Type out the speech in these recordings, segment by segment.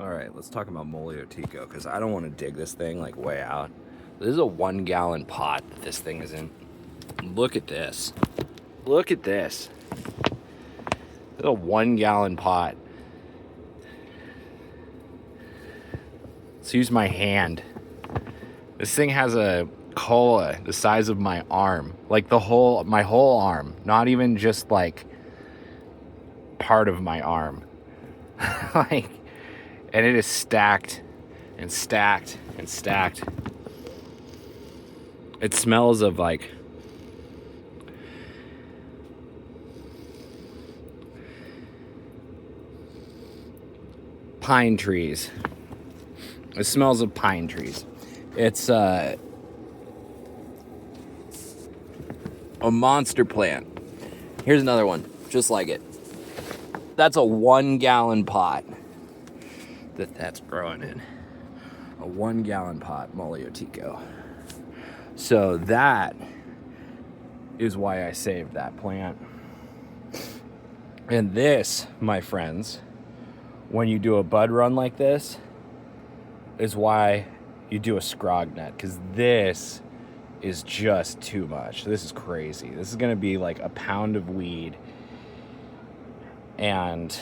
All right, let's talk about Moliotiko, because I don't want to dig this thing like way out. This is a 1 gallon pot that this thing is in. Look at this. Look at this. This is a 1 gallon pot. Let's use my hand. This thing has a cola the size of my arm, like my whole arm, not even just like part of my arm. Like, and it is stacked and stacked and stacked. It smells of like pine trees. It smells of pine trees. It's a monster plant. Here's another one, just like it. That's a 1 gallon pot that's growing in. A 1 gallon pot, Moliotiko. So that is why I saved that plant. And this, my friends, when you do a bud run like this, is why you do a scrog net, because this is just too much. This is crazy. This is going to be like a pound of weed. And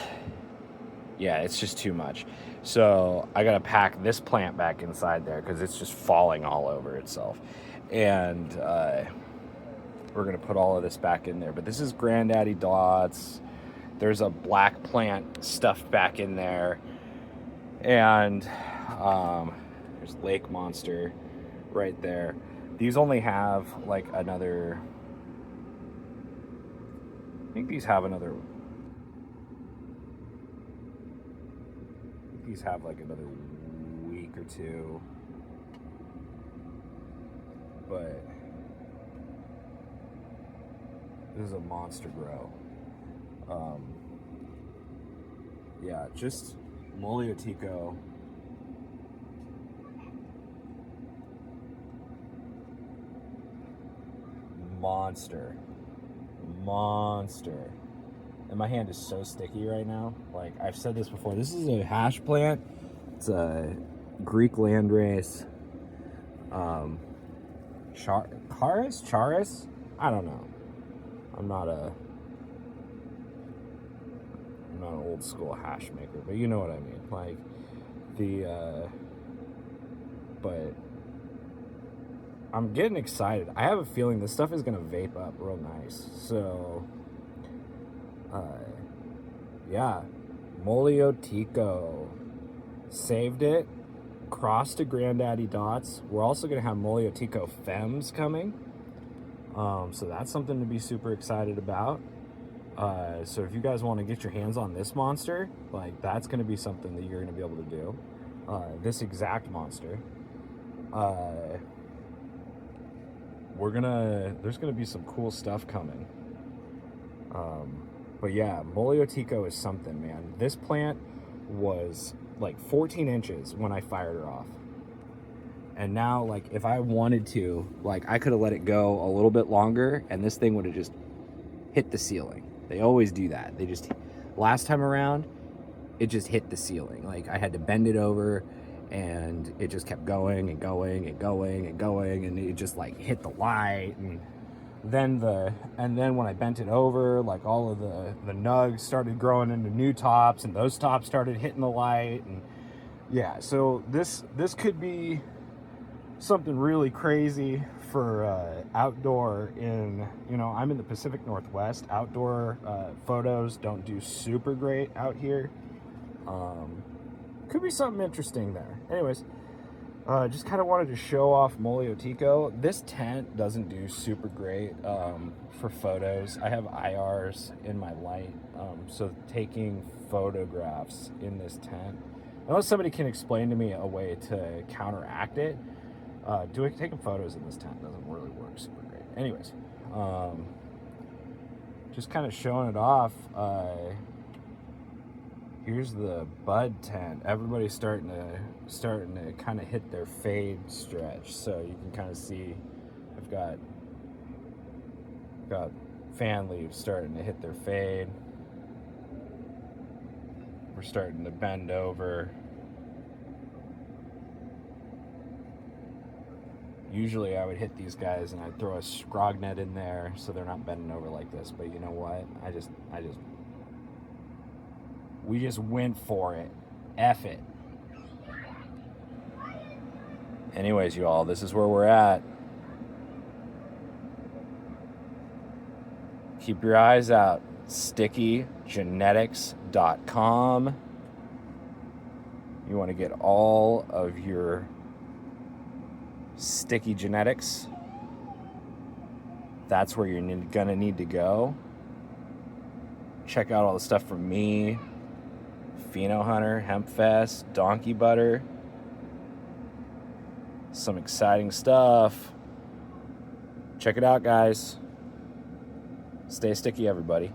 yeah, it's just too much. So I got to pack this plant back inside there because it's just falling all over itself. And we're going to put all of this back in there. But this is Granddaddy Dots. There's a black plant stuffed back in there. And there's Lake Monster right there. These only have like another, I think these have another, these have like another week or two. But this is a monster grow. Yeah, just Moliotiko. Monster. And my hand is so sticky right now. Like, I've said this before. This is a hash plant. It's a Greek Landrace Charis? I don't know. I'm not an old school hash maker, but you know what I mean. Like, but I'm getting excited. I have a feeling this stuff is gonna vape up real nice. So, yeah, Moliotiko. Saved it. Crossed to Granddaddy Dots. We're also gonna have Moliotiko Femmes coming. So that's something to be super excited about. So if you guys want to get your hands on this monster, like, that's going to be something that you're going to be able to do. This exact monster. There's going to be some cool stuff coming. But yeah, Moliotiko is something, man. This plant was like 14 inches when I fired her off. And now, like, if I wanted to, like, I could have let it go a little bit longer and this thing would have just hit the ceiling. They always do that. Last time around, it just hit the ceiling. Like, I had to bend it over and it just kept going and going and going and going, and it just like hit the light. And then when I bent it over, like, all of the nugs started growing into new tops, and those tops started hitting the light. And yeah, so this could be something really crazy for outdoor I'm in the Pacific Northwest. Outdoor photos don't do super great out here. Could be something interesting there. Anyways, just kind of wanted to show off Moliotiko. This tent doesn't do super great for photos. I have IRs in my light, so taking photographs in this tent, unless somebody can explain to me a way to counteract it, taking photos in this tent doesn't really work super great. Anyways, just kind of showing it off. Here's the bud tent. Everybody's starting to kind of hit their fade stretch. So you can kind of see I've got fan leaves starting to hit their fade. We're starting to bend over. Usually I would hit these guys and I'd throw a scrog net in there so they're not bending over like this. But you know what? We just went for it. F it. Anyways, you all, this is where we're at. Keep your eyes out. StickyGenetics.com. You want to get all of your sticky genetics. That's where you're gonna need to go. Check out all the stuff from me, Pheno Hunter, Hemp Fest, Donkey Butter. Some exciting stuff. Check it out, guys. Stay sticky, everybody.